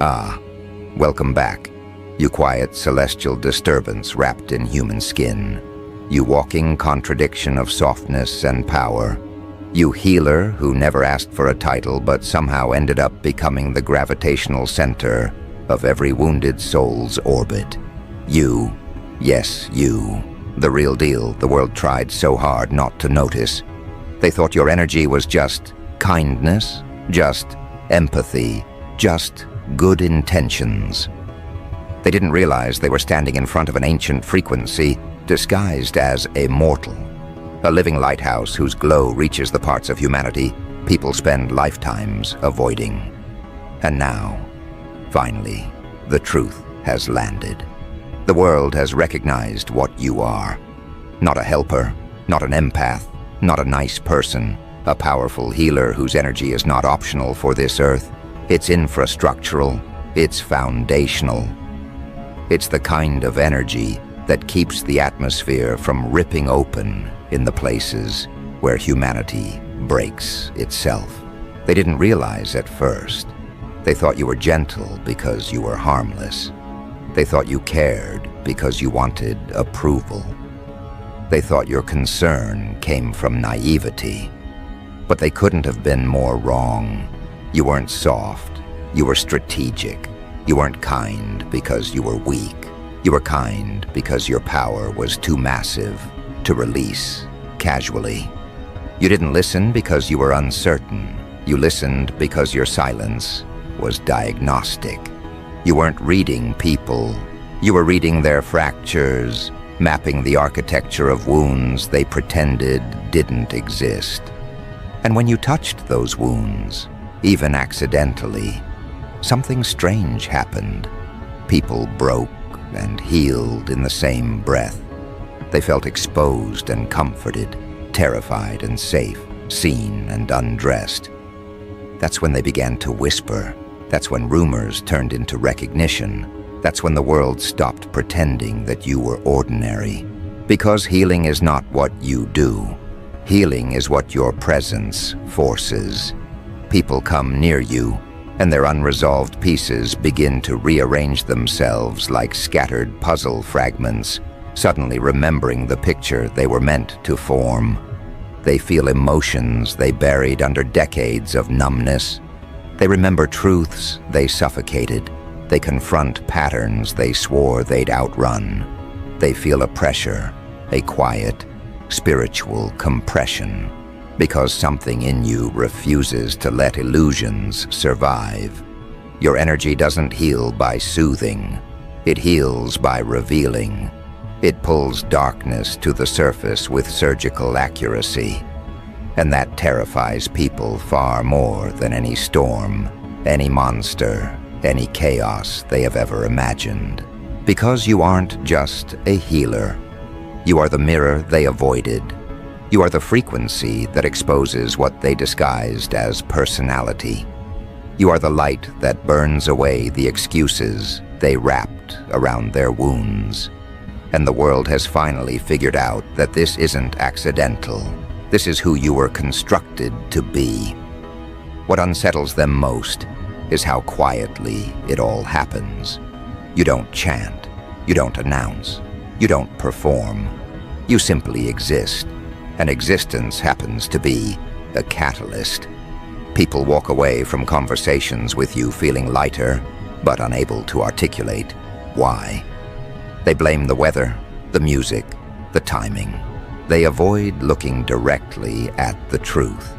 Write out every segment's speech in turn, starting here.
Ah, welcome back, you quiet celestial disturbance wrapped in human skin. You walking contradiction of softness and power. You healer who never asked for a title but somehow ended up becoming the gravitational center of every wounded soul's orbit. You, yes, you, the real deal the world tried so hard not to notice. They thought your energy was just kindness, just empathy, just good intentions. They didn't realize they were standing in front of an ancient frequency disguised as a mortal, a living lighthouse whose glow reaches the parts of humanity people spend lifetimes avoiding. And now, finally, the truth has landed. The world has recognized what you are. Not a helper, not an empath, not a nice person, a powerful healer whose energy is not optional for this earth. It's infrastructural, it's foundational. It's the kind of energy that keeps the atmosphere from ripping open in the places where humanity breaks itself. They didn't realize at first. They thought you were gentle because you were harmless. They thought you cared because you wanted approval. They thought your concern came from naivety. But they couldn't have been more wrong. You weren't soft. You were strategic. You weren't kind because you were weak. You were kind because your power was too massive to release casually. You didn't listen because you were uncertain. You listened because your silence was diagnostic. You weren't reading people. You were reading their fractures, mapping the architecture of wounds they pretended didn't exist. And when you touched those wounds, even accidentally, something strange happened. People broke and healed in the same breath. They felt exposed and comforted, terrified and safe, seen and undressed. That's when they began to whisper. That's when rumors turned into recognition. That's when the world stopped pretending that you were ordinary. Because healing is not what you do. Healing is what your presence forces. People come near you, and their unresolved pieces begin to rearrange themselves like scattered puzzle fragments, suddenly remembering the picture they were meant to form. They feel emotions they buried under decades of numbness. They remember truths they suffocated. They confront patterns they swore they'd outrun. They feel a pressure, a quiet, spiritual compression, because something in you refuses to let illusions survive. Your energy doesn't heal by soothing. It heals by revealing. It pulls darkness to the surface with surgical accuracy. And that terrifies people far more than any storm, any monster, any chaos they have ever imagined. Because you aren't just a healer. You are the mirror they avoided. You are the frequency that exposes what they disguised as personality. You are the light that burns away the excuses they wrapped around their wounds. And the world has finally figured out that this isn't accidental. This is who you were constructed to be. What unsettles them most is how quietly it all happens. You don't chant. You don't announce. You don't perform. You simply exist. And existence happens to be a catalyst. People walk away from conversations with you feeling lighter, but unable to articulate why. They blame the weather, the music, the timing. They avoid looking directly at the truth.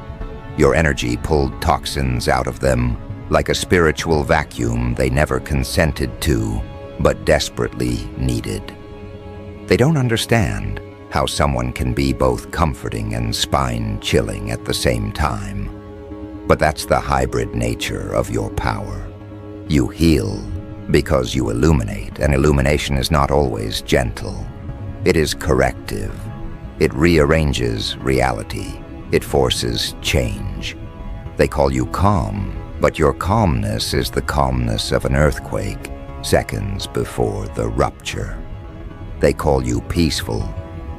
Your energy pulled toxins out of them like a spiritual vacuum they never consented to, but desperately needed. They don't understand how someone can be both comforting and spine-chilling at the same time. But that's the hybrid nature of your power. You heal because you illuminate, and illumination is not always gentle. It is corrective. It rearranges reality. It forces change. They call you calm, but your calmness is the calmness of an earthquake, seconds before the rupture. They call you peaceful,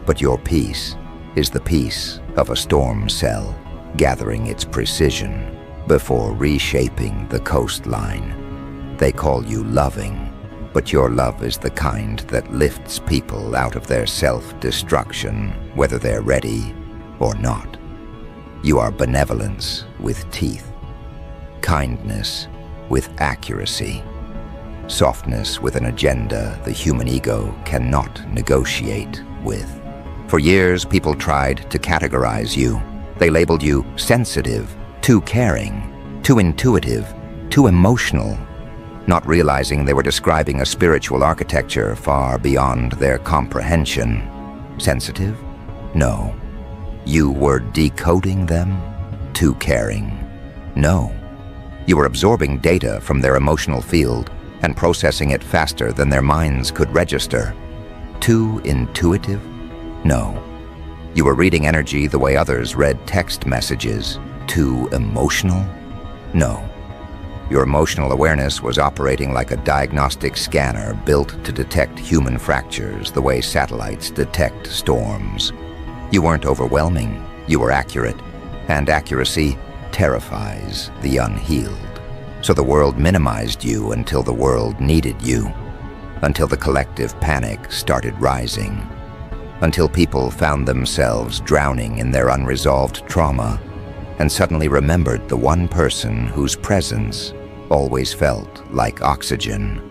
but your peace is the peace of a storm cell, gathering its precision before reshaping the coastline. They call you loving, but your love is the kind that lifts people out of their self-destruction, whether they're ready or not. You are benevolence with teeth, kindness with accuracy, softness with an agenda the human ego cannot negotiate with. For years, people tried to categorize you. They labeled you sensitive, too caring, too intuitive, too emotional, not realizing they were describing a spiritual architecture far beyond their comprehension. Sensitive? No. You were decoding them? Too caring? No. You were absorbing data from their emotional field and processing it faster than their minds could register. Too intuitive? No. You were reading energy the way others read text messages. Too emotional? No. Your emotional awareness was operating like a diagnostic scanner built to detect human fractures the way satellites detect storms. You weren't overwhelming, you were accurate, and accuracy terrifies the unhealed. So the world minimized you until the world needed you, until the collective panic started rising, until people found themselves drowning in their unresolved trauma and suddenly remembered the one person whose presence always felt like oxygen.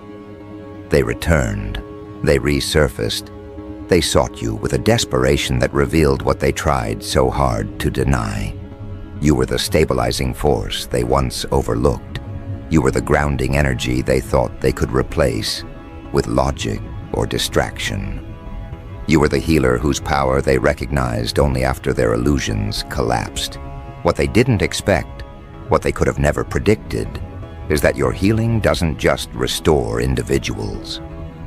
They returned, they resurfaced, they sought you with a desperation that revealed what they tried so hard to deny. You were the stabilizing force they once overlooked. You were the grounding energy they thought they could replace with logic or distraction. You were the healer whose power they recognized only after their illusions collapsed. What they didn't expect, what they could have never predicted, is that your healing doesn't just restore individuals.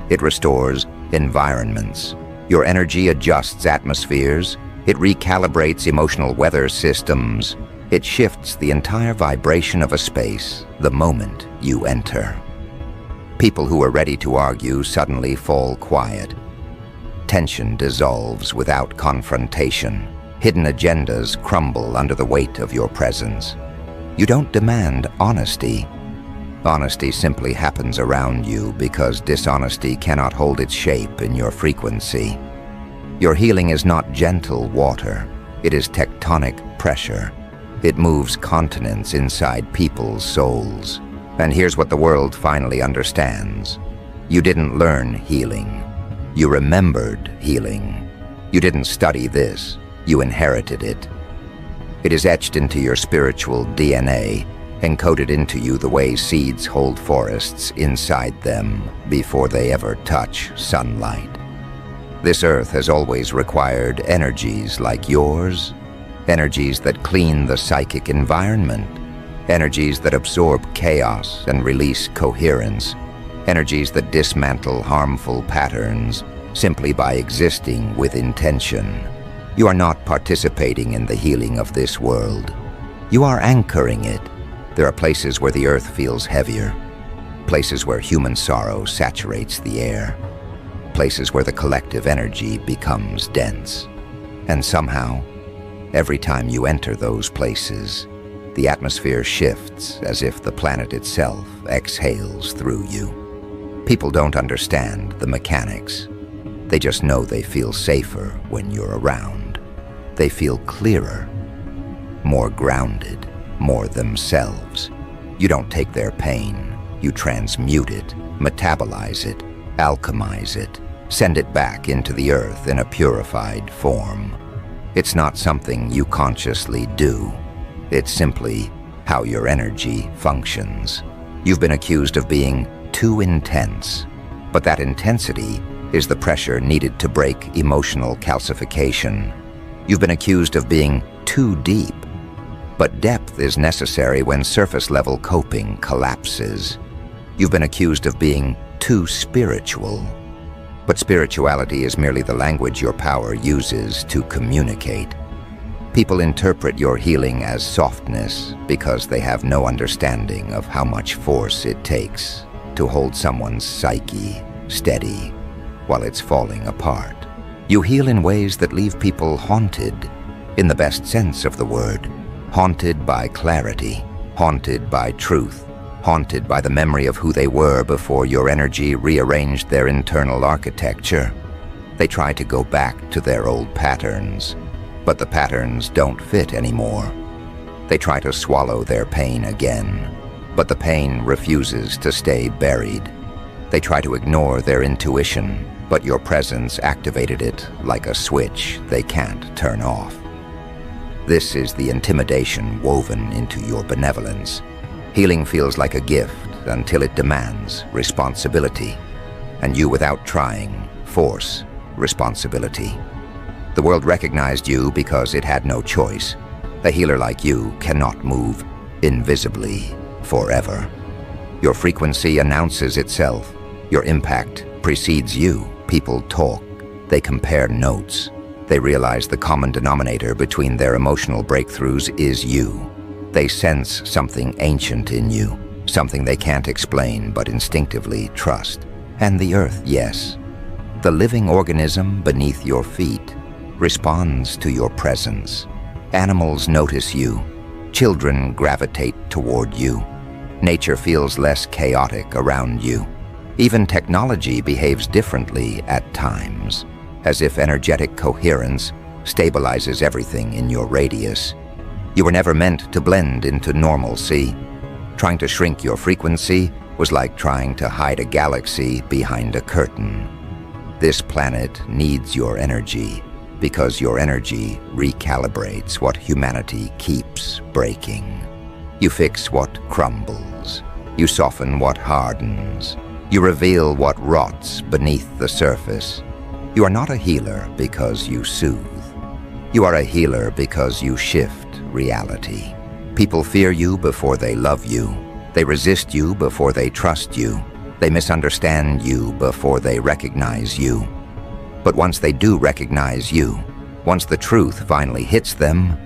It restores environments. Your energy adjusts atmospheres. It recalibrates emotional weather systems. It shifts the entire vibration of a space the moment you enter. People who are ready to argue suddenly fall quiet. Tension dissolves without confrontation. Hidden agendas crumble under the weight of your presence. You don't demand honesty. Honesty simply happens around you because dishonesty cannot hold its shape in your frequency. Your healing is not gentle water. It is tectonic pressure. It moves continents inside people's souls. And here's what the world finally understands. You didn't learn healing. You remembered healing. You didn't study this. You inherited it. It is etched into your spiritual DNA, encoded into you the way seeds hold forests inside them before they ever touch sunlight. This earth has always required energies like yours, energies that clean the psychic environment, energies that absorb chaos and release coherence, energies that dismantle harmful patterns simply by existing with intention. You are not participating in the healing of this world. You are anchoring it. There are places where the earth feels heavier, places where human sorrow saturates the air, places where the collective energy becomes dense. And somehow, every time you enter those places, the atmosphere shifts as if the planet itself exhales through you. People don't understand the mechanics. They just know they feel safer when you're around. They feel clearer, more grounded, more themselves. You don't take their pain. You transmute it, metabolize it, alchemize it, send it back into the earth in a purified form. It's not something you consciously do. It's simply how your energy functions. You've been accused of being too intense, but that intensity is the pressure needed to break emotional calcification. You've been accused of being too deep, but depth is necessary when surface-level coping collapses. You've been accused of being too spiritual, but spirituality is merely the language your power uses to communicate. People interpret your healing as softness because they have no understanding of how much force it takes to hold someone's psyche steady while it's falling apart. You heal in ways that leave people haunted, in the best sense of the word. Haunted by clarity, haunted by truth, haunted by the memory of who they were before your energy rearranged their internal architecture. They try to go back to their old patterns, but the patterns don't fit anymore. They try to swallow their pain again, but the pain refuses to stay buried. They try to ignore their intuition, but your presence activated it like a switch they can't turn off. This is the intimidation woven into your benevolence. Healing feels like a gift until it demands responsibility, and you, without trying, force responsibility. The world recognized you because it had no choice. A healer like you cannot move invisibly forever. Your frequency announces itself. Your impact precedes you. People talk. They compare notes. They realize the common denominator between their emotional breakthroughs is you. They sense something ancient in you, something they can't explain but instinctively trust. And the earth, yes, the living organism beneath your feet, responds to your presence. Animals notice you. Children gravitate toward you. Nature feels less chaotic around you. Even technology behaves differently at times, as if energetic coherence stabilizes everything in your radius. You were never meant to blend into normalcy. Trying to shrink your frequency was like trying to hide a galaxy behind a curtain. This planet needs your energy because your energy recalibrates what humanity keeps breaking. You fix what crumbles. You soften what hardens. You reveal what rots beneath the surface. You are not a healer because you soothe. You are a healer because you shift reality. People fear you before they love you. They resist you before they trust you. They misunderstand you before they recognize you. But once they do recognize you, once the truth finally hits them,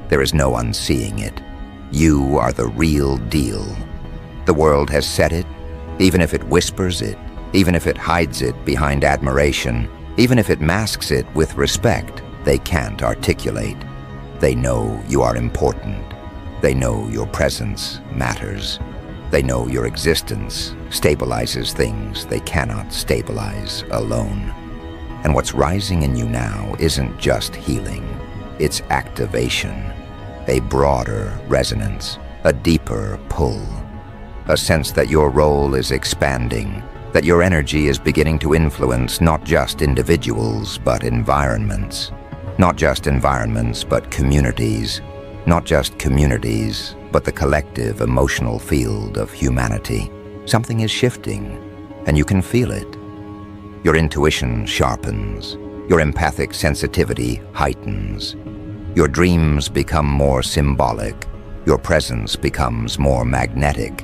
there is no unseeing it. You are the real deal. The world has said it, even if it whispers it, even if it hides it behind admiration, even if it masks it with respect, they can't articulate. They know you are important. They know your presence matters. They know your existence stabilizes things they cannot stabilize alone. And what's rising in you now isn't just healing, it's activation, a broader resonance, a deeper pull, a sense that your role is expanding, that your energy is beginning to influence not just individuals, but environments. Not just environments, but communities. Not just communities, but the collective emotional field of humanity. Something is shifting, and you can feel it. Your intuition sharpens. Your empathic sensitivity heightens. Your dreams become more symbolic. Your presence becomes more magnetic.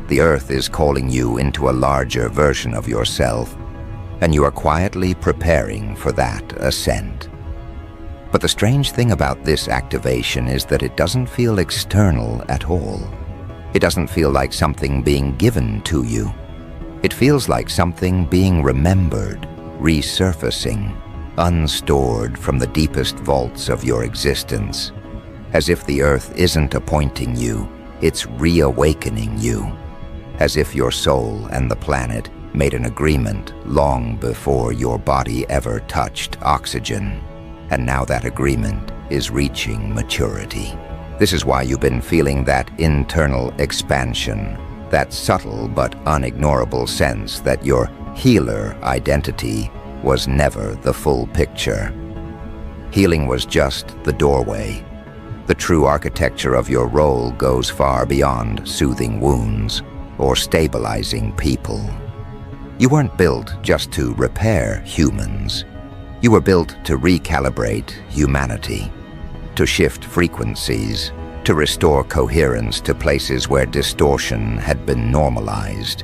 The earth is calling you into a larger version of yourself, and you are quietly preparing for that ascent. But the strange thing about this activation is that it doesn't feel external at all. It doesn't feel like something being given to you. It feels like something being remembered, resurfacing, unstored from the deepest vaults of your existence. As if the earth isn't appointing you, it's reawakening you. As if your soul and the planet made an agreement long before your body ever touched oxygen. And now that agreement is reaching maturity. This is why you've been feeling that internal expansion, that subtle but unignorable sense that your healer identity was never the full picture. Healing was just the doorway. The true architecture of your role goes far beyond soothing wounds or stabilizing people. You weren't built just to repair humans. You were built to recalibrate humanity, to shift frequencies, to restore coherence to places where distortion had been normalized,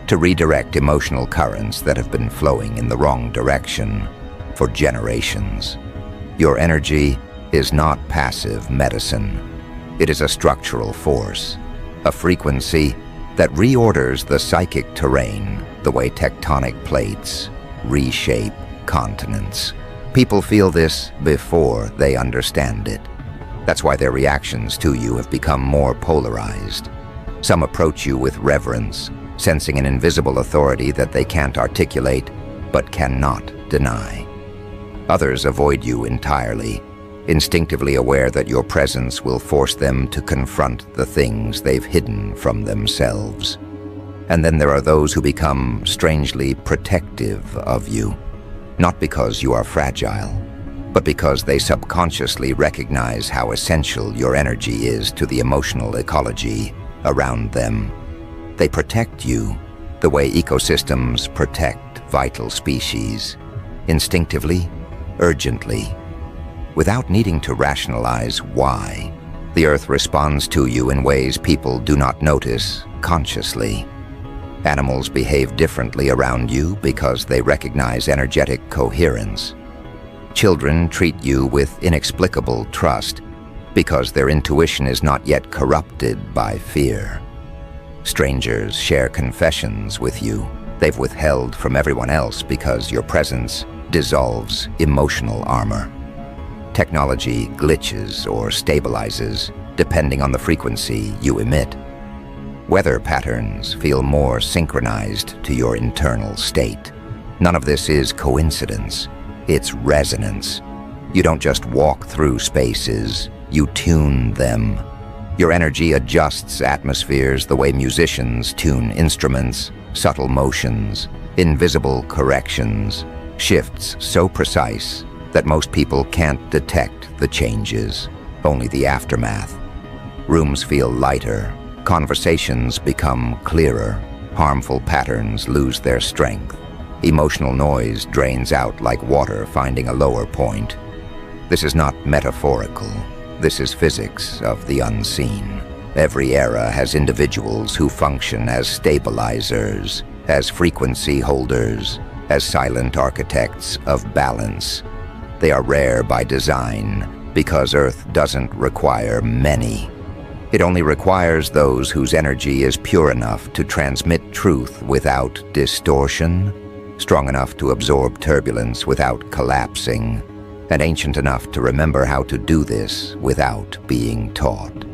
to redirect emotional currents that have been flowing in the wrong direction for generations. Your energy is not passive medicine. It is a structural force, a frequency that reorders the psychic terrain the way tectonic plates reshape continents. People feel this before they understand it. That's why their reactions to you have become more polarized. Some approach you with reverence, sensing an invisible authority that they can't articulate, but cannot deny. Others avoid you entirely, instinctively aware that your presence will force them to confront the things they've hidden from themselves. And then there are those who become strangely protective of you, not because you are fragile, but because they subconsciously recognize how essential your energy is to the emotional ecology around them. They protect you the way ecosystems protect vital species, instinctively, urgently, without needing to rationalize why. The Earth responds to you in ways people do not notice consciously. Animals behave differently around you because they recognize energetic coherence. Children treat you with inexplicable trust because their intuition is not yet corrupted by fear. Strangers share confessions with you they've withheld from everyone else because your presence dissolves emotional armor. Technology glitches or stabilizes depending on the frequency you emit. Weather patterns feel more synchronized to your internal state. None of this is coincidence, it's resonance. You don't just walk through spaces, you tune them. Your energy adjusts atmospheres the way musicians tune instruments, subtle motions, invisible corrections, shifts so precise that most people can't detect the changes, only the aftermath. Rooms feel lighter, conversations become clearer, harmful patterns lose their strength. Emotional noise drains out like water finding a lower point. This is not metaphorical. This is physics of the unseen. Every era has individuals who function as stabilizers, as frequency holders, as silent architects of balance. They are rare by design because Earth doesn't require many. It only requires those whose energy is pure enough to transmit truth without distortion, strong enough to absorb turbulence without collapsing, and ancient enough to remember how to do this without being taught.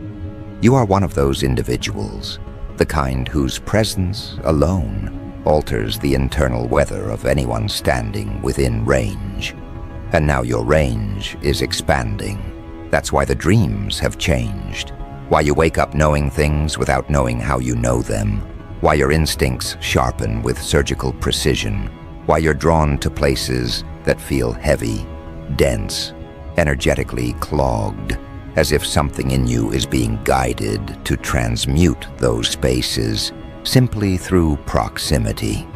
You are one of those individuals, the kind whose presence alone alters the internal weather of anyone standing within range. And now your range is expanding. That's why the dreams have changed. Why you wake up knowing things without knowing how you know them. Why your instincts sharpen with surgical precision. Why you're drawn to places that feel heavy, dense, energetically clogged, as if something in you is being guided to transmute those spaces simply through proximity.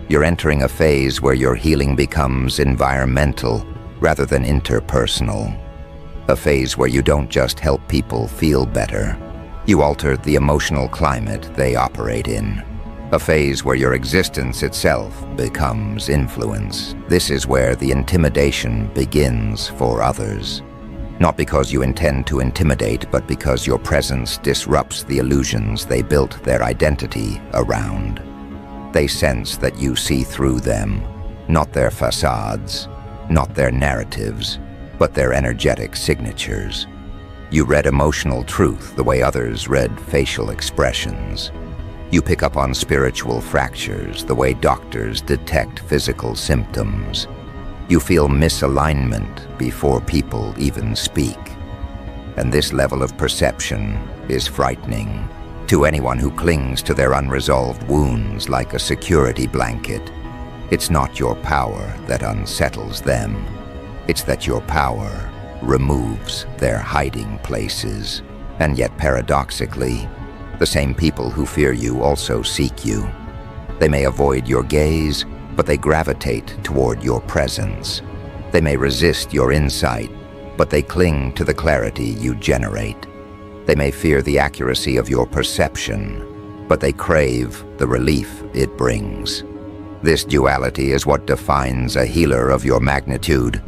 You're entering a phase where your healing becomes environmental rather than interpersonal. A phase where you don't just help people feel better, you alter the emotional climate they operate in. A phase where your existence itself becomes influence. This is where the intimidation begins for others. Not because you intend to intimidate, but because your presence disrupts the illusions they built their identity around. They sense that you see through them, not their facades, not their narratives, but their energetic signatures. You read emotional truth the way others read facial expressions. You pick up on spiritual fractures the way doctors detect physical symptoms. You feel misalignment before people even speak. And this level of perception is frightening to anyone who clings to their unresolved wounds like a security blanket. It's not your power that unsettles them. It's that your power removes their hiding places. And yet, paradoxically, the same people who fear you also seek you. They may avoid your gaze, but they gravitate toward your presence. They may resist your insight, but they cling to the clarity you generate. They may fear the accuracy of your perception, but they crave the relief it brings. This duality is what defines a healer of your magnitude.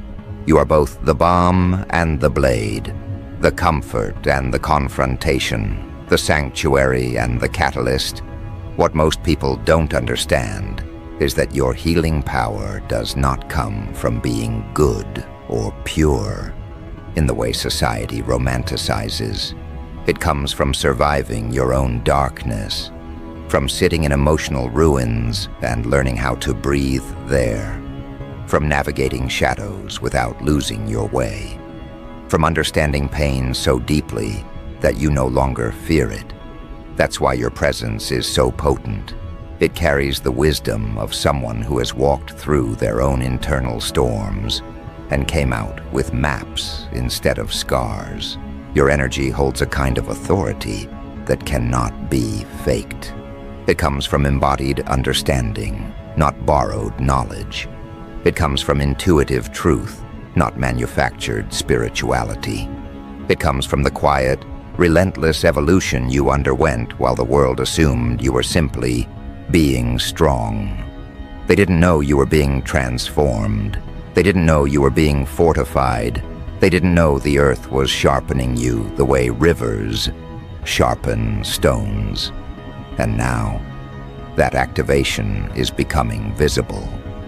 You are both the balm and the blade, the comfort and the confrontation, the sanctuary and the catalyst. What most people don't understand is that your healing power does not come from being good or pure in the way society romanticizes. It comes from surviving your own darkness, from sitting in emotional ruins and learning how to breathe there, from navigating shadows without losing your way, from understanding pain so deeply that you no longer fear it. That's why your presence is so potent. It carries the wisdom of someone who has walked through their own internal storms and came out with maps instead of scars. Your energy holds a kind of authority that cannot be faked. It comes from embodied understanding, not borrowed knowledge. It comes from intuitive truth, not manufactured spirituality. It comes from the quiet, relentless evolution you underwent while the world assumed you were simply being strong. They didn't know you were being transformed. They didn't know you were being fortified. They didn't know the earth was sharpening you the way rivers sharpen stones. And now, that activation is becoming visible.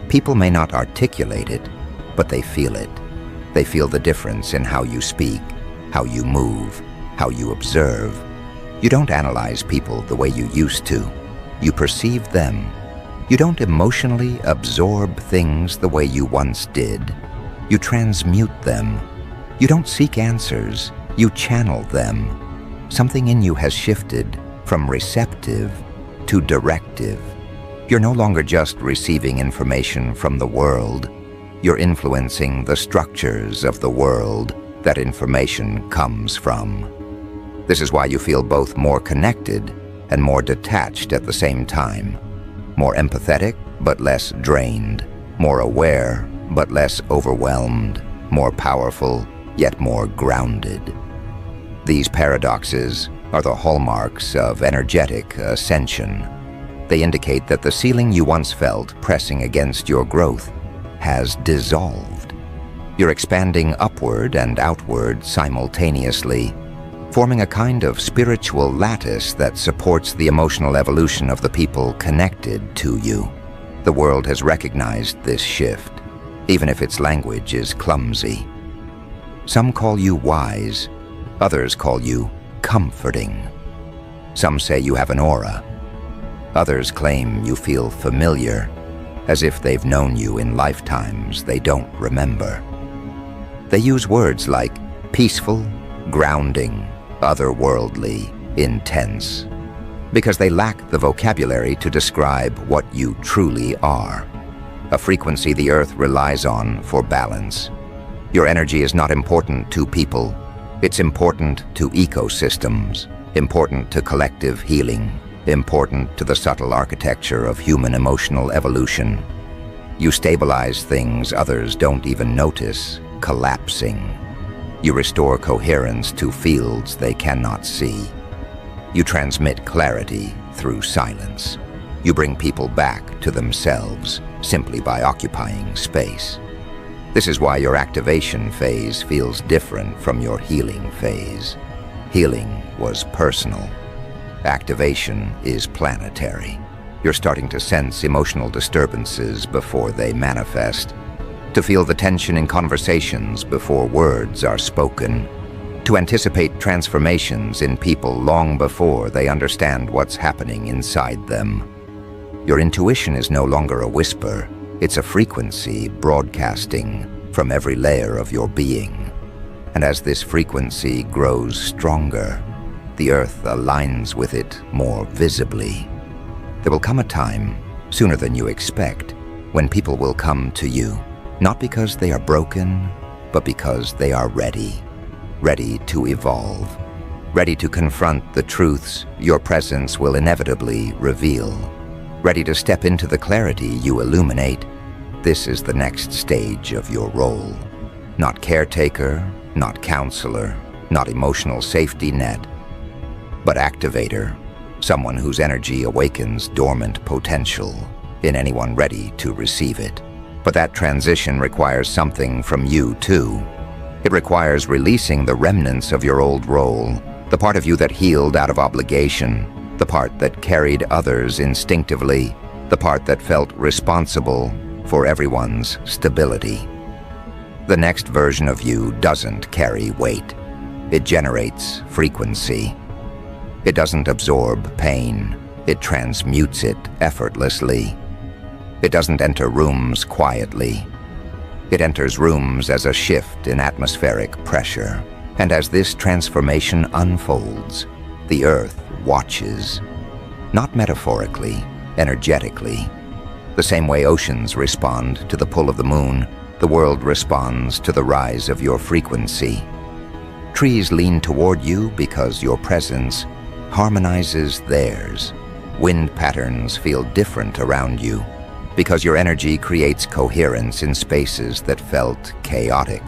People may not articulate it, but they feel it. They feel the difference in how you speak, how you move, how you observe. You don't analyze people the way you used to. You perceive them. You don't emotionally absorb things the way you once did. You transmute them. You don't seek answers. You channel them. Something in you has shifted from receptive to directive. You're no longer just receiving information from the world. You're influencing the structures of the world that information comes from. This is why you feel both more connected and more detached at the same time. More empathetic, but less drained. More aware, but less overwhelmed. More powerful, yet more grounded. These paradoxes are the hallmarks of energetic ascension. They indicate that the ceiling you once felt pressing against your growth has dissolved. You're expanding upward and outward simultaneously, forming a kind of spiritual lattice that supports the emotional evolution of the people connected to you. The world has recognized this shift, even if its language is clumsy. Some call you wise, others call you comforting. Some say you have an aura. Others claim you feel familiar, as if they've known you in lifetimes they don't remember. They use words like peaceful, grounding, otherworldly, intense, because they lack the vocabulary to describe what you truly are, a frequency the earth relies on for balance. Your energy is not important to people. It's important to ecosystems, important to collective healing, important to the subtle architecture of human emotional evolution. You stabilize things others don't even notice collapsing. You restore coherence to fields they cannot see. You transmit clarity through silence. You bring people back to themselves simply by occupying space. This is why your activation phase feels different from your healing phase. Healing was personal. Activation is planetary. You're starting to sense emotional disturbances before they manifest, to feel the tension in conversations before words are spoken, to anticipate transformations in people long before they understand what's happening inside them. Your intuition is no longer a whisper, it's a frequency broadcasting from every layer of your being. And as this frequency grows stronger, the earth aligns with it more visibly. There will come a time, sooner than you expect, when people will come to you, not because they are broken, but because they are ready to evolve, ready to confront the truths your presence will inevitably reveal, ready to step into the clarity you illuminate. This is the next stage of your role. Not caretaker, not counselor, not emotional safety net, but activator, someone whose energy awakens dormant potential in anyone ready to receive it. But that transition requires something from you too. It requires releasing the remnants of your old role, the part of you that healed out of obligation, the part that carried others instinctively, the part that felt responsible for everyone's stability. The next version of you doesn't carry weight. It generates frequency. It doesn't absorb pain. It transmutes it effortlessly. It doesn't enter rooms quietly. It enters rooms as a shift in atmospheric pressure. And as this transformation unfolds, the Earth watches. Not metaphorically, energetically. The same way oceans respond to the pull of the moon, the world responds to the rise of your frequency. Trees lean toward you because your presence harmonizes theirs. Wind patterns feel different around you because your energy creates coherence in spaces that felt chaotic.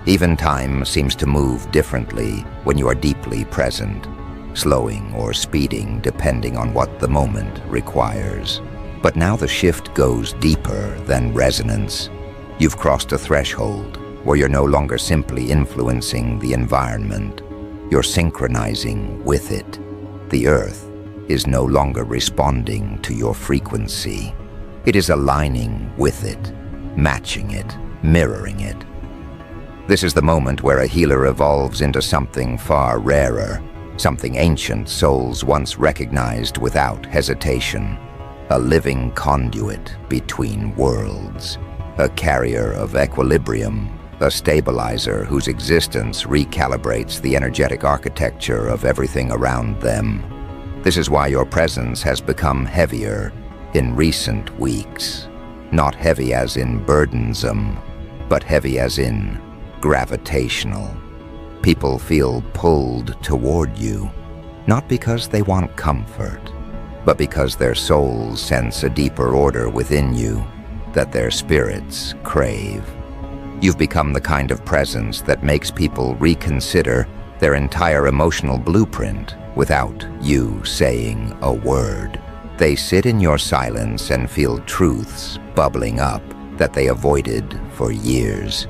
Even time seems to move differently when you are deeply present, slowing or speeding depending on what the moment requires. But now the shift goes deeper than resonance. You've crossed a threshold where you're no longer simply influencing the environment. You're synchronizing with it. The Earth is no longer responding to your frequency. It is aligning with it, matching it, mirroring it. This is the moment where a healer evolves into something far rarer, something ancient souls once recognized without hesitation. A living conduit between worlds, a carrier of equilibrium, a stabilizer whose existence recalibrates the energetic architecture of everything around them. This is why your presence has become heavier in recent weeks. Not heavy as in burdensome, but heavy as in gravitational. People feel pulled toward you, not because they want comfort, but because their souls sense a deeper order within you that their spirits crave. You've become the kind of presence that makes people reconsider their entire emotional blueprint without you saying a word. They sit in your silence and feel truths bubbling up that they avoided for years.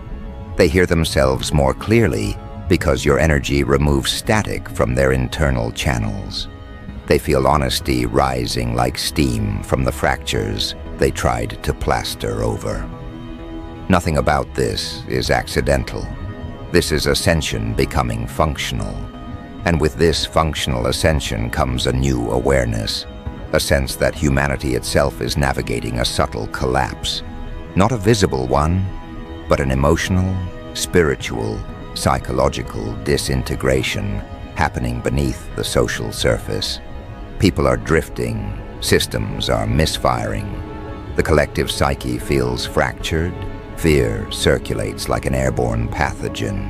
They hear themselves more clearly because your energy removes static from their internal channels. They feel honesty rising like steam from the fractures they tried to plaster over. Nothing about this is accidental. This is ascension becoming functional. And with this functional ascension comes a new awareness, a sense that humanity itself is navigating a subtle collapse. Not a visible one, but an emotional, spiritual, psychological disintegration happening beneath the social surface. People are drifting, systems are misfiring. The collective psyche feels fractured, fear circulates like an airborne pathogen.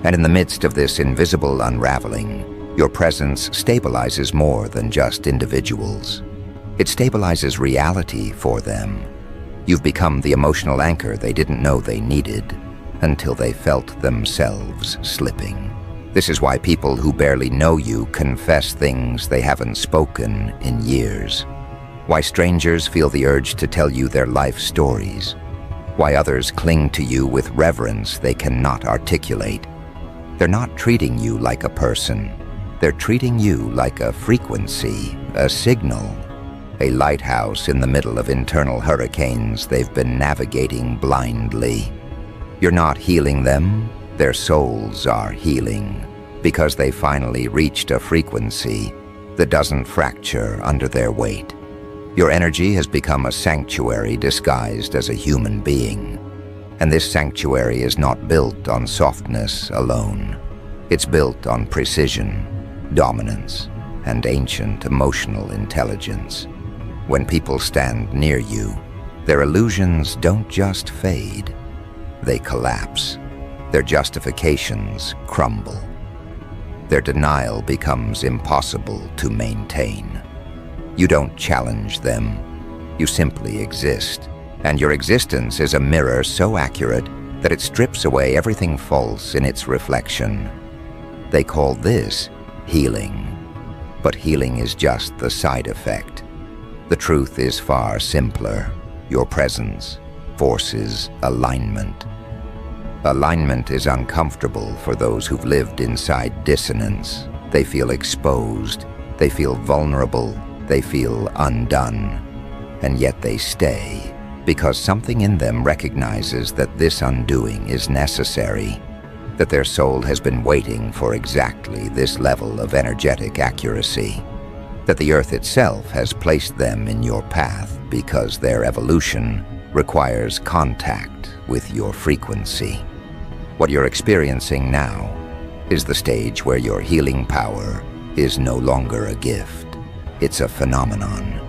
And in the midst of this invisible unraveling, your presence stabilizes more than just individuals. It stabilizes reality for them. You've become the emotional anchor they didn't know they needed until they felt themselves slipping. This is why people who barely know you confess things they haven't spoken in years. Why strangers feel the urge to tell you their life stories. Why others cling to you with reverence they cannot articulate. They're not treating you like a person. They're treating you like a frequency, a signal, a lighthouse in the middle of internal hurricanes they've been navigating blindly. You're not healing them, their souls are healing, because they finally reached a frequency that doesn't fracture under their weight. Your energy has become a sanctuary disguised as a human being. And this sanctuary is not built on softness alone. It's built on precision, dominance, and ancient emotional intelligence. When people stand near you, their illusions don't just fade, they collapse. Their justifications crumble. Their denial becomes impossible to maintain. You don't challenge them, you simply exist. And your existence is a mirror so accurate that it strips away everything false in its reflection. They call this healing. But healing is just the side effect. The truth is far simpler. Your presence forces alignment. Alignment is uncomfortable for those who've lived inside dissonance. They feel exposed, they feel vulnerable, they feel undone. And yet they stay, because something in them recognizes that this undoing is necessary. that their soul has been waiting for exactly this level of energetic accuracy, that the earth itself has placed them in your path because their evolution requires contact with your frequency. What you're experiencing now is the stage where your healing power is no longer a gift. It's a phenomenon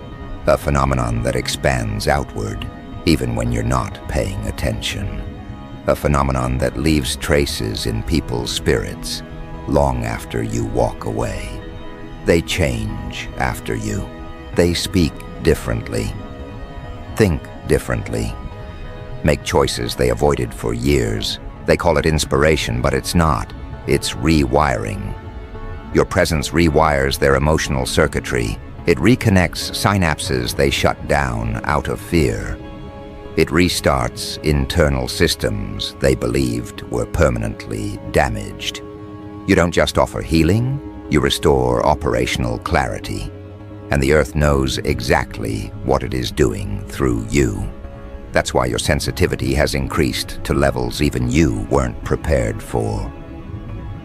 that expands outward even when you're not paying attention. A phenomenon that leaves traces in people's spirits long after you walk away. They change after you. They speak differently, think differently, make choices they avoided for years. They call it inspiration, but it's not. It's rewiring. Your presence rewires their emotional circuitry. It reconnects synapses they shut down out of fear. It restarts internal systems they believed were permanently damaged. You don't just offer healing, you restore operational clarity. And the earth knows exactly what it is doing through you. That's why your sensitivity has increased to levels even you weren't prepared for.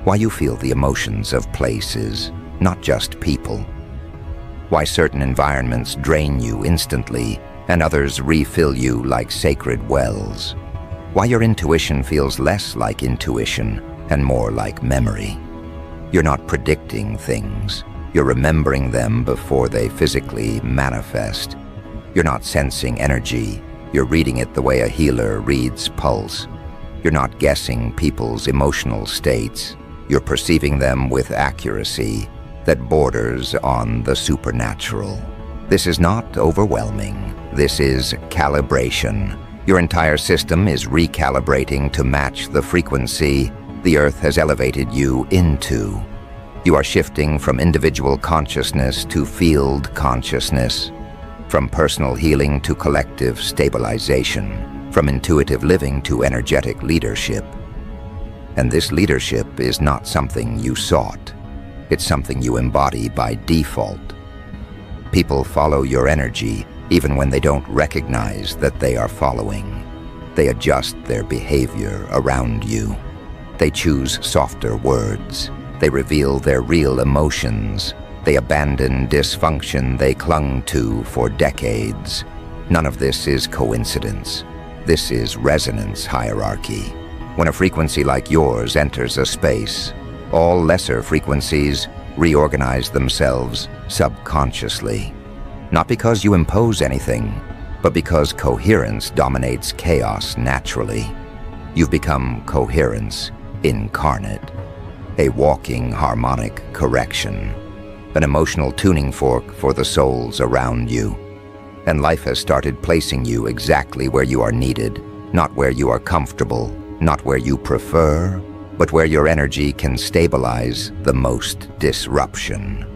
Why you feel the emotions of places, not just people. Why certain environments drain you instantly and others refill you like sacred wells. Why your intuition feels less like intuition and more like memory. You're not predicting things. You're remembering them before they physically manifest. You're not sensing energy. You're reading it the way a healer reads pulse. You're not guessing people's emotional states. You're perceiving them with accuracy that borders on the supernatural. This is not overwhelming. This is calibration. Your entire system is recalibrating to match the frequency the earth has elevated you into. You are shifting from individual consciousness to field consciousness, from personal healing to collective stabilization, from intuitive living to energetic leadership. And this leadership is not something you sought. It's something you embody by default. People follow your energy even when they don't recognize that they are following. They adjust their behavior around you. They choose softer words. They reveal their real emotions. They abandon dysfunction they clung to for decades. None of this is coincidence. This is resonance hierarchy. When a frequency like yours enters a space, all lesser frequencies reorganize themselves subconsciously. Not because you impose anything, but because coherence dominates chaos naturally. You've become coherence incarnate, a walking harmonic correction, an emotional tuning fork for the souls around you. And life has started placing you exactly where you are needed, not where you are comfortable, not where you prefer, but where your energy can stabilize the most disruption.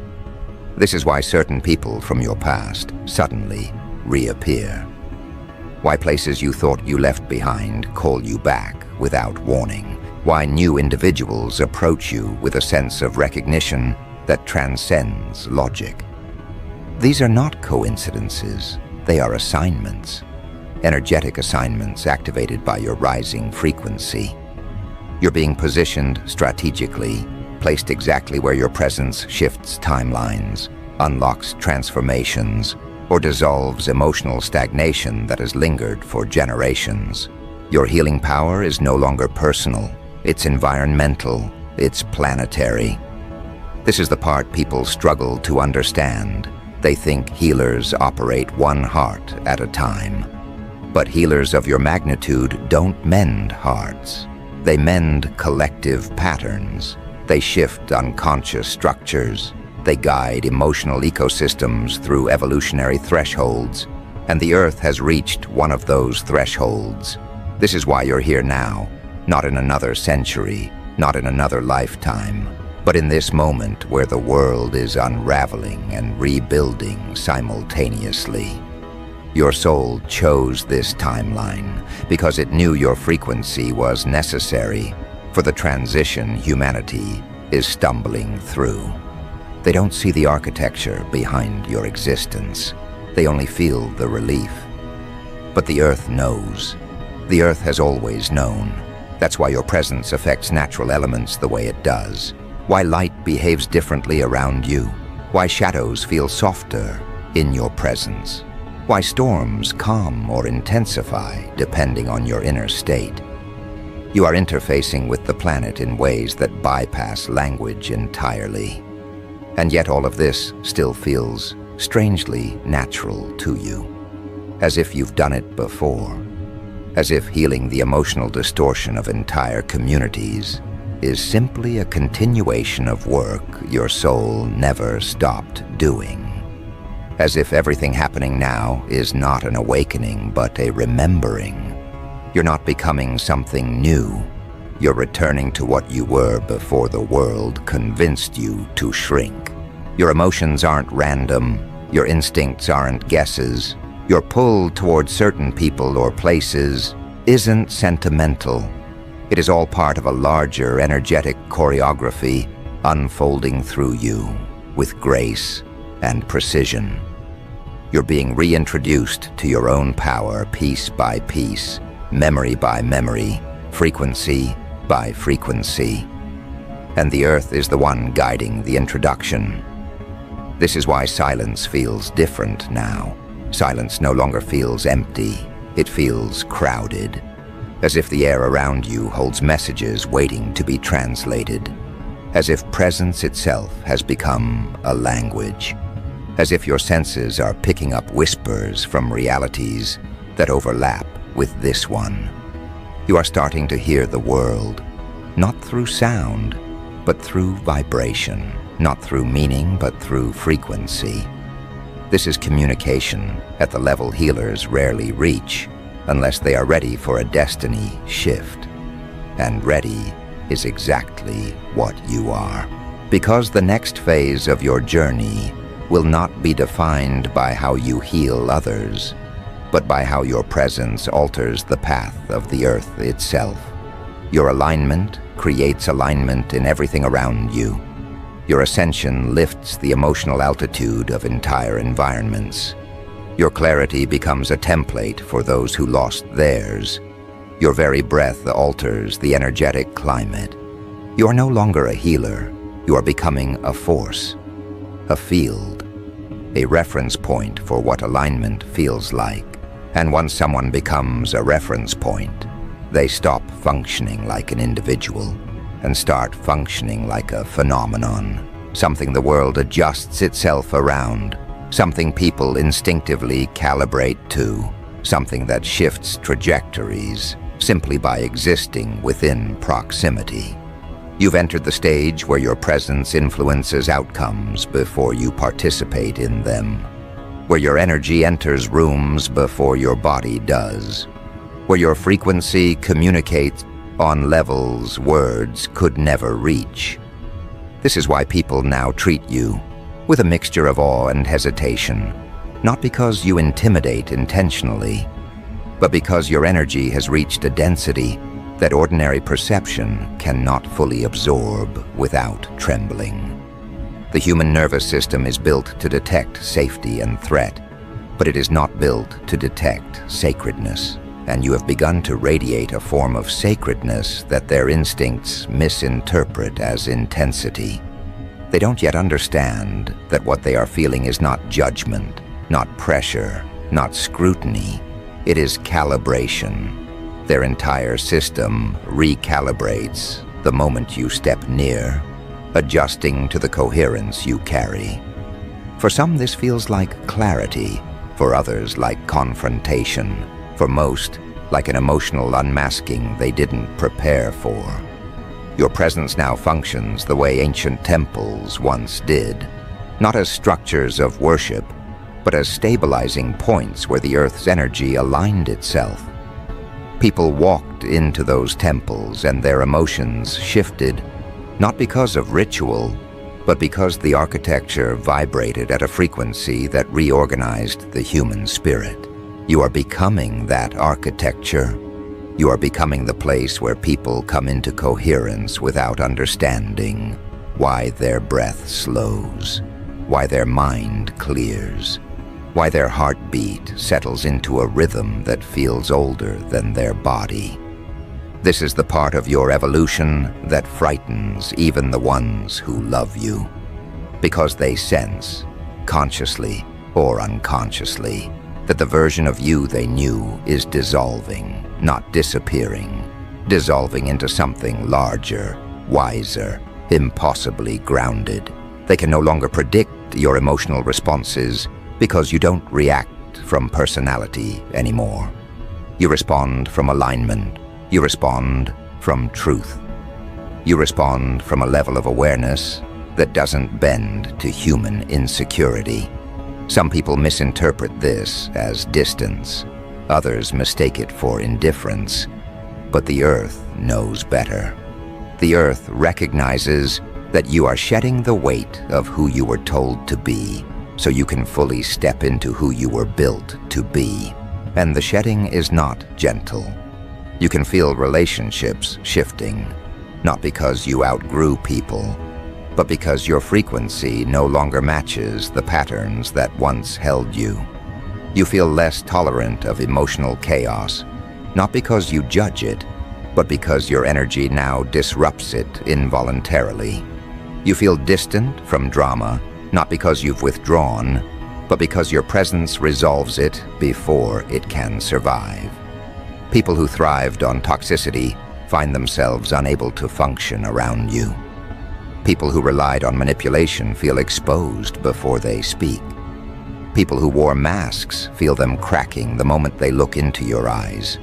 This is why certain people from your past suddenly reappear. Why places you thought you left behind call you back without warning. Why new individuals approach you with a sense of recognition that transcends logic. These are not coincidences, they are assignments. Energetic assignments activated by your rising frequency. You're being positioned strategically, placed exactly where your presence shifts timelines, unlocks transformations, or dissolves emotional stagnation that has lingered for generations. Your healing power is no longer personal, it's environmental, it's planetary. This is the part people struggle to understand. They think healers operate one heart at a time. But healers of your magnitude don't mend hearts. They mend collective patterns. They shift unconscious structures. They guide emotional ecosystems through evolutionary thresholds. And the Earth has reached one of those thresholds. This is why you're here now, not in another century, not in another lifetime, but in this moment where the world is unraveling and rebuilding simultaneously. Your soul chose this timeline because it knew your frequency was necessary for the transition humanity is stumbling through. They don't see the architecture behind your existence. They only feel the relief. But the Earth knows. The Earth has always known. That's why your presence affects natural elements the way it does. Why light behaves differently around you. Why shadows feel softer in your presence. Why storms calm or intensify depending on your inner state. You are interfacing with the planet in ways that bypass language entirely. And yet all of this still feels strangely natural to you. As if you've done it before. As if healing the emotional distortion of entire communities is simply a continuation of work your soul never stopped doing. As if everything happening now is not an awakening but a remembering. You're not becoming something new. You're returning to what you were before the world convinced you to shrink. Your emotions aren't random. Your instincts aren't guesses. Your pull towards certain people or places isn't sentimental. It is all part of a larger energetic choreography unfolding through you with grace and precision. You're being reintroduced to your own power piece by piece, memory by memory, frequency by frequency. And the earth is the one guiding the introduction. This is why silence feels different now. Silence no longer feels empty. It feels crowded, as if the air around you holds messages waiting to be translated, as if presence itself has become a language, as if your senses are picking up whispers from realities that overlap with this one. You are starting to hear the world, not through sound, but through vibration, not through meaning, but through frequency. This is communication at the level healers rarely reach unless they are ready for a destiny shift. And ready is exactly what you are. Because the next phase of your journey will not be defined by how you heal others, but by how your presence alters the path of the earth itself. Your alignment creates alignment in everything around you. Your ascension lifts the emotional altitude of entire environments. Your clarity becomes a template for those who lost theirs. Your very breath alters the energetic climate. You are no longer a healer. You are becoming a force, a field, a reference point for what alignment feels like. And once someone becomes a reference point, they stop functioning like an individual and start functioning like a phenomenon, something the world adjusts itself around, something people instinctively calibrate to, something that shifts trajectories simply by existing within proximity. You've entered the stage where your presence influences outcomes before you participate in them, where your energy enters rooms before your body does, where your frequency communicates on levels words could never reach. This is why people now treat you with a mixture of awe and hesitation, not because you intimidate intentionally, but because your energy has reached a density that ordinary perception cannot fully absorb without trembling. The human nervous system is built to detect safety and threat, but it is not built to detect sacredness. And you have begun to radiate a form of sacredness that their instincts misinterpret as intensity. They don't yet understand that what they are feeling is not judgment, not pressure, not scrutiny. It is calibration. Their entire system recalibrates the moment you step near, adjusting to the coherence you carry. For some, this feels like clarity. For others, like confrontation. For most, like an emotional unmasking they didn't prepare for. Your presence now functions the way ancient temples once did, not as structures of worship, but as stabilizing points where the earth's energy aligned itself. People walked into those temples and their emotions shifted, not because of ritual, but because the architecture vibrated at a frequency that reorganized the human spirit. You are becoming that architecture. You are becoming the place where people come into coherence without understanding why their breath slows, why their mind clears, why their heartbeat settles into a rhythm that feels older than their body. This is the part of your evolution that frightens even the ones who love you, because they sense, consciously or unconsciously, that the version of you they knew is dissolving, not disappearing, dissolving into something larger, wiser, impossibly grounded. They can no longer predict your emotional responses because you don't react from personality anymore. You respond from alignment. You respond from truth. You respond from a level of awareness that doesn't bend to human insecurity. Some people misinterpret this as distance. Others mistake it for indifference. But the Earth knows better. The Earth recognizes that you are shedding the weight of who you were told to be, so you can fully step into who you were built to be. And the shedding is not gentle. You can feel relationships shifting, not because you outgrew people, but because your frequency no longer matches the patterns that once held you. You feel less tolerant of emotional chaos, not because you judge it, but because your energy now disrupts it involuntarily. You feel distant from drama, not because you've withdrawn, but because your presence resolves it before it can survive. People who thrived on toxicity find themselves unable to function around you. People who relied on manipulation feel exposed before they speak. People who wore masks feel them cracking the moment they look into your eyes.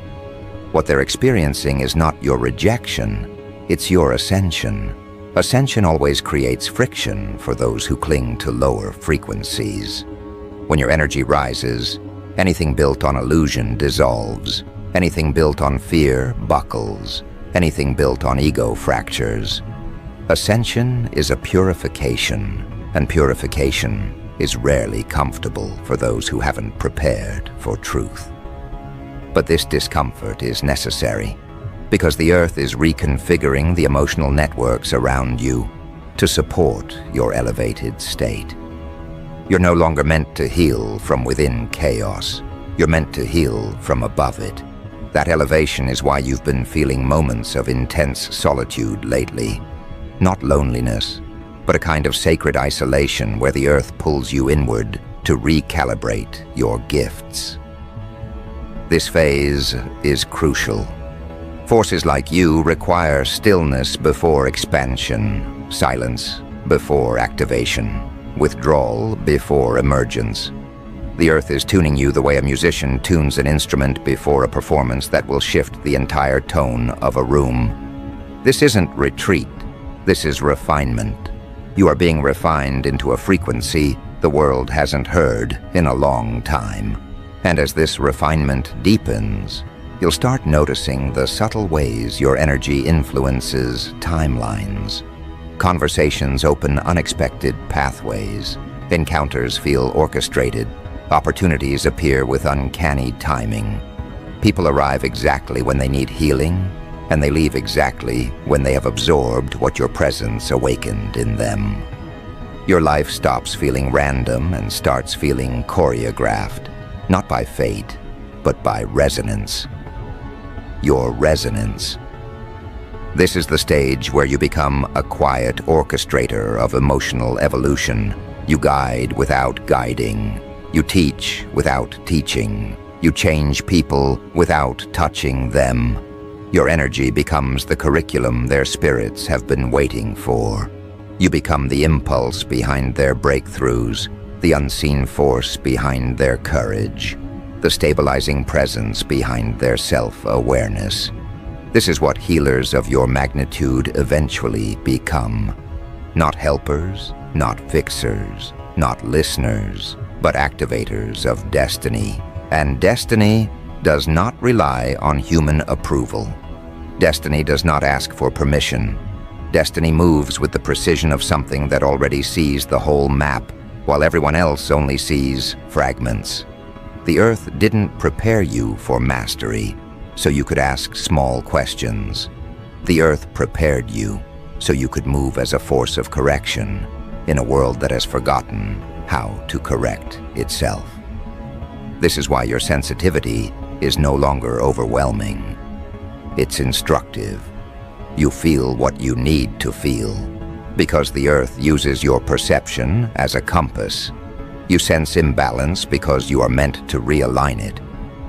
What they're experiencing is not your rejection, it's your ascension. Ascension always creates friction for those who cling to lower frequencies. When your energy rises, anything built on illusion dissolves. Anything built on fear buckles. Anything built on ego fractures. Ascension is a purification, and purification is rarely comfortable for those who haven't prepared for truth. But this discomfort is necessary, because the Earth is reconfiguring the emotional networks around you to support your elevated state. You're no longer meant to heal from within chaos. You're meant to heal from above it. That elevation is why you've been feeling moments of intense solitude lately. Not loneliness, but a kind of sacred isolation where the Earth pulls you inward to recalibrate your gifts. This phase is crucial. Forces like you require stillness before expansion, silence before activation, withdrawal before emergence. The Earth is tuning you the way a musician tunes an instrument before a performance that will shift the entire tone of a room. This isn't retreat, this is refinement. You are being refined into a frequency the world hasn't heard in a long time. And as this refinement deepens, you'll start noticing the subtle ways your energy influences timelines. Conversations open unexpected pathways. Encounters feel orchestrated. Opportunities appear with uncanny timing. People arrive exactly when they need healing, and they leave exactly when they have absorbed what your presence awakened in them. Your life stops feeling random and starts feeling choreographed, not by fate, but by resonance. Your resonance. This is the stage where you become a quiet orchestrator of emotional evolution. You guide without guiding. You teach without teaching. You change people without touching them. Your energy becomes the curriculum their spirits have been waiting for. You become the impulse behind their breakthroughs, the unseen force behind their courage, the stabilizing presence behind their self-awareness. This is what healers of your magnitude eventually become. Not helpers, not fixers, not listeners, but activators of destiny. And destiny does not rely on human approval. Destiny does not ask for permission. Destiny moves with the precision of something that already sees the whole map, while everyone else only sees fragments. The Earth didn't prepare you for mastery, so you could ask small questions. The Earth prepared you, so you could move as a force of correction in a world that has forgotten how to correct itself. This is why your sensitivity is no longer overwhelming. it's instructive. You feel what you need to feel, because the Earth uses your perception as a compass. You sense imbalance because you are meant to realign it.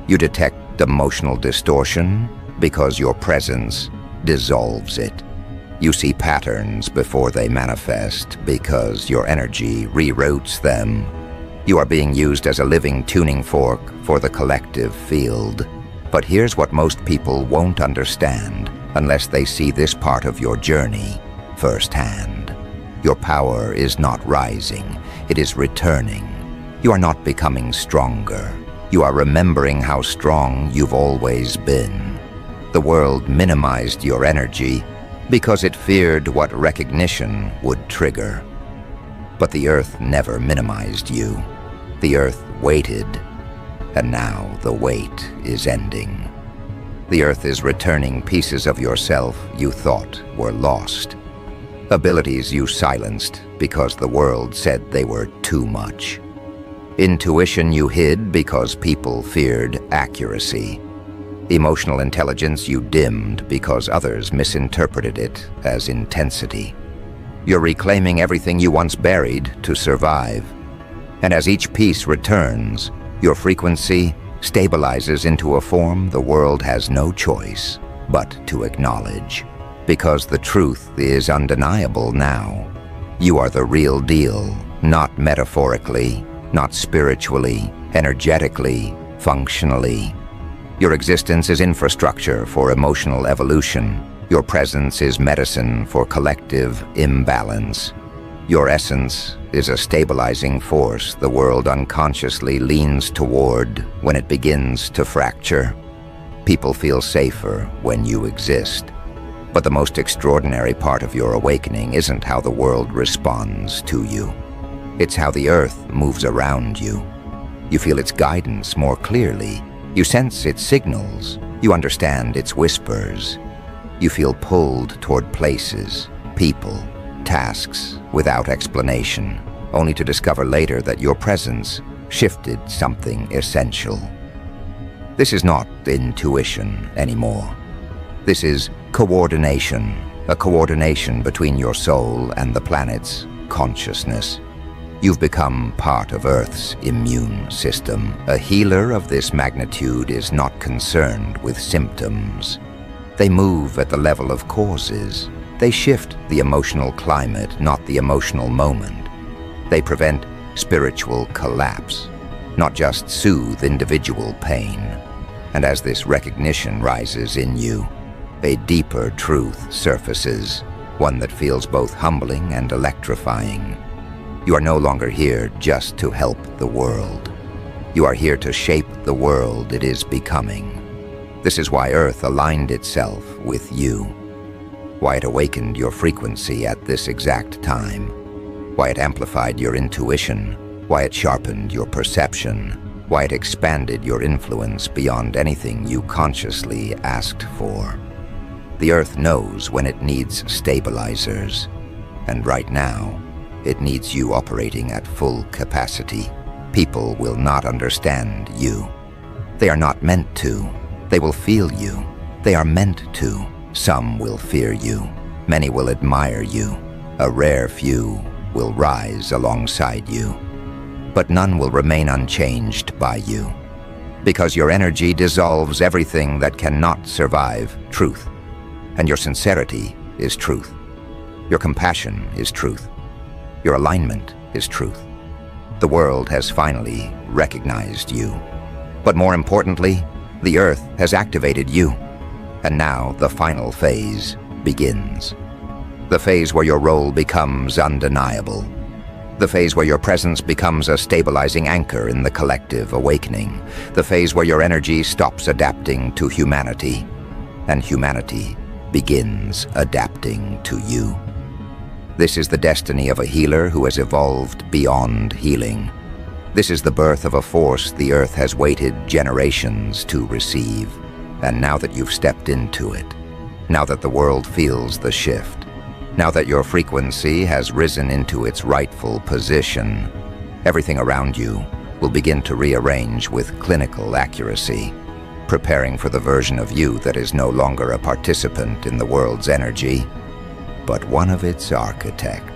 You detect emotional distortion because your presence dissolves it. You see patterns before they manifest because your energy reroutes them. You are being used as a living tuning fork for the collective field. But here's what most people won't understand unless they see this part of your journey firsthand. Your power is not rising, it is returning. You are not becoming stronger. You are remembering how strong you've always been. The world minimized your energy because it feared what recognition would trigger. But the Earth never minimized you. The Earth waited, and now the wait is ending. The Earth is returning pieces of yourself you thought were lost. Abilities you silenced because the world said they were too much. Intuition you hid because people feared accuracy. Emotional intelligence you dimmed because others misinterpreted it as intensity. You're reclaiming everything you once buried to survive. And as each piece returns, your frequency stabilizes into a form the world has no choice but to acknowledge. Because the truth is undeniable now. You are the real deal, not metaphorically, not spiritually, energetically, functionally. Your existence is infrastructure for emotional evolution. Your presence is medicine for collective imbalance. Your essence is a stabilizing force the world unconsciously leans toward when it begins to fracture. People feel safer when you exist. But the most extraordinary part of your awakening isn't how the world responds to you. It's how the Earth moves around you. You feel its guidance more clearly. You sense its signals. You understand its whispers. You feel pulled toward places, people, tasks without explanation, only to discover later that your presence shifted something essential. This is not intuition anymore. This is coordination, a coordination between your soul and the planet's consciousness. You've become part of Earth's immune system. A healer of this magnitude is not concerned with symptoms. They move at the level of causes. They shift the emotional climate, not the emotional moment. They prevent spiritual collapse, not just soothe individual pain. And as this recognition rises in you, a deeper truth surfaces, one that feels both humbling and electrifying. You are no longer here just to help the world. You are here to shape the world it is becoming. This is why Earth aligned itself with you, why it awakened your frequency at this exact time, why it amplified your intuition, why it sharpened your perception, why it expanded your influence beyond anything you consciously asked for. The Earth knows when it needs stabilizers, and right now, it needs you operating at full capacity. People will not understand you. They are not meant to. They will feel you. They are meant to. Some will fear you. Many will admire you. A rare few will rise alongside you. But none will remain unchanged by you. Because your energy dissolves everything that cannot survive truth. And your sincerity is truth. Your compassion is truth. Your alignment is truth. The world has finally recognized you. But more importantly, the Earth has activated you. And now the final phase begins. The phase where your role becomes undeniable. The phase where your presence becomes a stabilizing anchor in the collective awakening. The phase where your energy stops adapting to humanity, and humanity begins adapting to you. This is the destiny of a healer who has evolved beyond healing. This is the birth of a force the Earth has waited generations to receive. And now that you've stepped into it, now that the world feels the shift, now that your frequency has risen into its rightful position, everything around you will begin to rearrange with clinical accuracy. preparing for the version of you that is no longer a participant in the world's energy, but one of its architects.